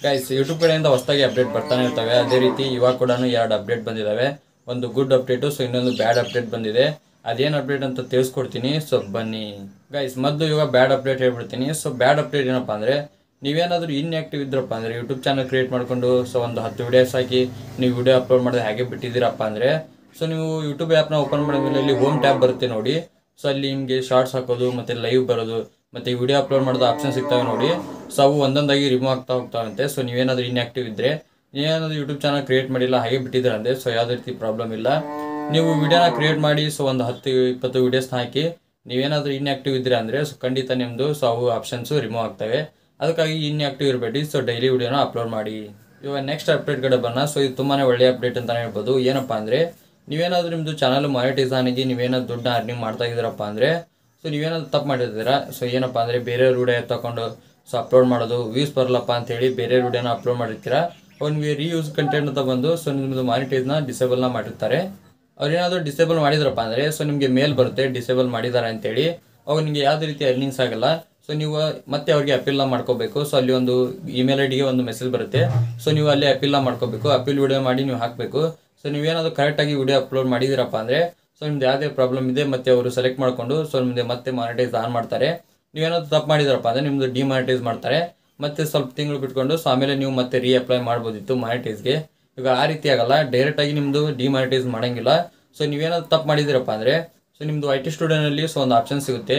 Guys YouTube ಕಡೆಯಿಂದ ಹೊಸದಾಗಿ update ಬರ್ತಾನೆ ಇರ್ತವೆ. ಅದೇ ರೀತಿ ಇವಾಗ ಕೂಡ 2 ಅಪ್ಡೇಟ್ ಬಂದಿದ್ದಾವೆ. ಒಂದು ಗುಡ್ ಅಪ್ಡೇಟು, ಸೊ ಇನ್ನೊಂದು ಬ್ಯಾಡ್ ಅಪ್ಡೇಟ್ ಬಂದಿದೆ. ಅದೇನು ಅಪ್ಡೇಟ್ ಅಂತ ತಿಳಿಸ್ಕೊಡ್ತೀನಿ, ಸೊ ಬನ್ನಿ ಗೈಸ್. ಮೊದಲು ಇವಾಗ ಬ್ಯಾಡ್ ಅಪ್ಡೇಟ್ ಹೇಳ್ಬಿಡ್ತೀನಿ. ಸೊ ಬ್ಯಾಡ್ ಅಪ್ಡೇಟ್ ಏನಪ್ಪ ಅಂದರೆ, ನೀವೇನಾದರೂ ಇನ್ಆಕ್ಟಿವ್ ಇದ್ರಪ್ಪ ಅಂದರೆ ಯೂಟ್ಯೂಬ್ ಚಾನಲ್ ಕ್ರಿಯೇಟ್ ಮಾಡಿಕೊಂಡು ಸೊ ಒಂದು 10 ವಿಡಿಯೋಸ್ ಹಾಕಿ ನೀವು ವಿಡಿಯೋ ಅಪ್ಲೋಡ್ ಮಾಡಿದ್ರೆ ಹಾಗೆ ಬಿಟ್ಟಿದ್ದೀರಪ್ಪ ಅಂದರೆ, ಸೊ ನೀವು ಯೂಟ್ಯೂಬ್ ಆ್ಯಪ್ನ ಓಪನ್ ಮಾಡಿದ ಮೇಲೆ ಇಲ್ಲಿ ಹೋಮ್ ಟ್ಯಾಬ್ ಬರುತ್ತೆ ನೋಡಿ. ಸೊ ಅಲ್ಲಿ ನಿಮಗೆ ಶಾರ್ಟ್ಸ್ ಹಾಕೋದು ಮತ್ತು ಲೈವ್ ಬರೋದು ಮತ್ತು ವಿಡಿಯೋ ಅಪ್ಲೋಡ್ ಮಾಡೋದು ಆಪ್ಷನ್ ಸಿಗ್ತವೆ ನೋಡಿ. ಸೊ ಅವು ಒಂದೊಂದಾಗಿ ರಿಮೂವ್ ಆಗ್ತಾ ಹೋಗ್ತಾವಂತೆ. ಸೊ ನೀವೇನಾದರೂ ಇನ್ಆಕ್ಟಿವ್ ಇದ್ದರೆ, ನೀವೇನಾದರೂ ಯೂಟ್ಯೂಬ್ ಚಾನಲ್ ಕ್ರಿಯೇಟ್ ಮಾಡಿಲ್ಲ ಹಾಗೆ ಬಿಟ್ಟಿದ್ದೀರಂತೆ, ಸೊ ಯಾವುದೇ ರೀತಿ ಪ್ರಾಬ್ಲಮ್ ಇಲ್ಲ. ನೀವು ವಿಡಿಯೋನ ಕ್ರಿಯೇಟ್ ಮಾಡಿ ಸೊ ಒಂದು 10-20 ವೀಡಿಯೋಸ್ನ ಹಾಕಿ ನೀವೇನಾದರೂ ಇನ್ಆಕ್ಟಿವ್ ಇದ್ದರೆ ಅಂದರೆ ಸೊ ಖಂಡಿತ ನಿಮ್ಮದು ಸೊ ಅವು ಆಪ್ಷನ್ಸು ರಿಮೂವ್ ಆಗ್ತವೆ. ಅದಕ್ಕಾಗಿ ಇನ್ಆಕ್ಟಿವ್ ಇರಬೇಡಿ. ಸೊ ಡೈಲಿ ವಿಡಿಯೋನ ಅಪ್ಲೋಡ್ ಮಾಡಿ. ಇವಾಗ ನೆಕ್ಸ್ಟ್ ಅಪ್ಡೇಟ್ ಕಡೆ ಬರೋಣ. ಸೊ ಇದು ತುಂಬಾ ಒಳ್ಳೆಯ ಅಪ್ಡೇಟ್ ಅಂತಲೇ ಹೇಳ್ಬೋದು. ಏನಪ್ಪ ಅಂದರೆ, ನೀವೇನಾದರೂ ನಿಮ್ಮದು ಚಾನಲ್ ಮಾನಿಟೈಸ್ ಆಗಿ ನೀವೇನಾದ್ರು ದುಡ್ಡನ್ನ ಅರ್ನಿಂಗ್ ಮಾಡ್ತಾ ಇದ್ದೀರಪ್ಪ ಅಂದರೆ, ಸೊ ನೀವೇನಾದ್ರು ತಪ್ಪು ಮಾಡಿರ್ತೀರಾ. ಸೊ ಏನಪ್ಪ ಅಂದರೆ, ಬೇರೆಯವ್ರ ವಿಡಿಯೋ ತಗೊಂಡು ಸೊ ಅಪ್ಲೋಡ್ ಮಾಡೋದು, ವ್ಯೂಸ್ ಬರಲಪ್ಪ ಅಂತೇಳಿ ಬೇರೆಯವ್ರ ವಿಡಿಯೋನ ಅಪ್ಲೋಡ್ ಮಾಡಿರ್ತೀರಾ. ಅವ್ನಿಗೆ ರೀಯೂಸ್ ಕಂಟೆಂಟ್ ಅಂತ ಬಂದು ಸೊ ನಿಮ್ಮದು ಮಾನಿಟೈಸ್ನ ಡಿಸೇಬಲ್ನ ಮಾಡಿರ್ತಾರೆ. ಅವ್ರೇನಾದರೂ ಡಿಸೇಬಲ್ ಮಾಡಿದ್ರಪ್ಪ ಅಂದರೆ ಸೊ ನಿಮಗೆ ಮೇಲ್ ಬರುತ್ತೆ ಡಿಸೇಬಲ್ ಮಾಡಿದ್ದಾರೆ ಅಂತೇಳಿ. ಅವಾಗ ನಿಮಗೆ ಯಾವುದೇ ರೀತಿ ಅರ್ನಿಂಗ್ಸ್ ಆಗಲ್ಲ. ಸೊ ನೀವು ಮತ್ತೆ ಅವ್ರಿಗೆ ಅಪೀಲ್ನ ಮಾಡ್ಕೋಬೇಕು. ಸೊ ಅಲ್ಲಿ ಒಂದು ಇಮೇಲ್ ಐಡಿಗೆ ಒಂದು ಮೆಸೇಜ್ ಬರುತ್ತೆ. ಸೊ ನೀವು ಅಲ್ಲಿ ಅಪೀಲ್ನ ಮಾಡ್ಕೋಬೇಕು. ಅಪೀಲ್ ವಿಡಿಯೋ ಮಾಡಿ ನೀವು ಹಾಕಬೇಕು. ಸೊ ನೀವೇನಾದರೂ ಕರೆಕ್ಟಾಗಿ ವಿಡಿಯೋ ಅಪ್ಲೋಡ್ ಮಾಡಿದ್ದೀರಪ್ಪ ಅಂದರೆ ಸೊ ನಿಮ್ದು ಯಾವುದೇ ಪ್ರಾಬ್ಲಮ್ ಇದೆ ಮತ್ತು ಅವರು ಸೆಲೆಕ್ಟ್ ಮಾಡಿಕೊಂಡು ಸೊ ನಿಮ್ಮದು ಮತ್ತೆ ಮಾನಿಟೈಸ್ ಆನ್ ಮಾಡ್ತಾರೆ. ನೀವೇನಾದರೂ ತಪ್ಪು ಮಾಡಿದಾರಪ್ಪ ಅಂದರೆ ನಿಮ್ಮದು ಡಿಮಾನಿಟೈಸ್ ಮಾಡ್ತಾರೆ. ಮತ್ತೆ ಸ್ವಲ್ಪ ತಿಂಗಳು ಬಿಟ್ಕೊಂಡು ಸೊ ಆಮೇಲೆ ನೀವು ಮತ್ತೆ ಅಪ್ಲೈ ಮಾಡ್ಬೋದಿತ್ತು ಮಾನಿಟೈಸ್ಗೆ. ಈಗ ಆ ರೀತಿ ಆಗಲ್ಲ, ಡೈರೆಕ್ಟಾಗಿ ನಿಮ್ಮದು ಡಿಮಾನಿಟೈಸ್ ಮಾಡೋಂಗಿಲ್ಲ. ಸೊ ನೀವೇನಾದ್ರು ತಪ್ಪು ಮಾಡಿದ್ದೀರಪ್ಪ ಅಂದರೆ ಸೊ ನಿಮ್ಮದು IT ಸ್ಟುಡಿಯೋನಲ್ಲಿ ಸೊ ಒಂದು ಆಪ್ಷನ್ ಸಿಗುತ್ತೆ.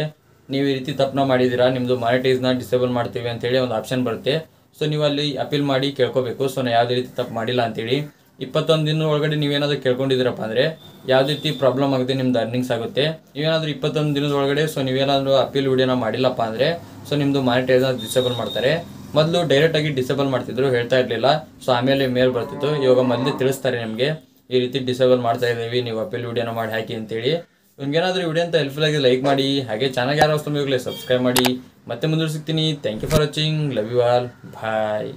ನೀವು ಈ ರೀತಿ ತಪ್ಪನ್ನ ಮಾಡಿದ್ದೀರಾ, ನಿಮ್ಮದು ಮಾನಿಟೈಸ್ನ ಡಿಸೇಬಲ್ ಮಾಡ್ತೀವಿ ಅಂತೇಳಿ ಒಂದು ಆಪ್ಷನ್ ಬರುತ್ತೆ. ಸೊ ನೀವು ಅಲ್ಲಿ ಅಪೀಲ್ ಮಾಡಿ ಕೇಳ್ಕೋಬೇಕು. ಸೊ ನಾನು ಯಾವುದೇ ರೀತಿ ತಪ್ಪು ಮಾಡಿಲ್ಲ ಅಂತೇಳಿ 21 ದಿನದ ಒಳಗಡೆ ನೀವೇನಾದರೂ ಕೇಳ್ಕೊಂಡಿದ್ದೀರಪ್ಪ ಅಂದರೆ ಯಾವುದೇ ರೀತಿ ಪ್ರಾಬ್ಲಮ್ ಆಗುತ್ತೆ, ನಿಮ್ದು ಅರ್ನಿಂಗ್ಸ್ ಆಗುತ್ತೆ. ನೀವೇನಾದರೂ 21 ದಿನದ ಒಳಗಡೆ ಸೊ ನೀವೇನಾದರೂ ಅಪೀಲ್ ವಿಡಿಯೋನ ಮಾಡಿಲ್ಲಪ್ಪ ಅಂದರೆ ಸೊ ನಿಮ್ಮದು ಮಾನಿಟೈಸ್ನ ಡಿಸೇಬಲ್ ಮಾಡ್ತಾರೆ. ಮೊದಲು ಡೈರೆಕ್ಟಾಗಿ ಡಿಸೇಬಲ್ ಮಾಡ್ತಿದ್ರು, ಹೇಳ್ತಾ ಇರಲಿಲ್ಲ. ಸೊ ಆಮೇಲೆ ಮೇಲ್ ಬರ್ತಿತ್ತು. ಇವಾಗ ಮೊದಲೇ ತಿಳಿಸ್ತಾರೆ ನಿಮಗೆ, ಈ ರೀತಿ ಡಿಸೇಬಲ್ ಮಾಡ್ತಾ ಇದ್ದೀವಿ, ನೀವು ಅಪೀಲ್ ವಿಡಿಯೋನ ಮಾಡಿ ಹಾಕಿ ಅಂತೇಳಿ. ನಿಮ್ಗೇನಾದರೂ ವಿಡಿಯೋ ಅಂತ ಹೆಲ್ಪ್ಫುಲ್ ಆಗಿ ಲೈಕ್ ಮಾಡಿ, ಹಾಗೆ ಚಾನಲ್ ಯಾರು ಹೊಸ ಸಬ್ಸ್ಕ್ರೈಬ್ ಮಾಡಿ. ಮತ್ತೆ ಮುಂದೆ ಸಿಗ್ತೀನಿ. Thank you for watching. Love you all. Bye.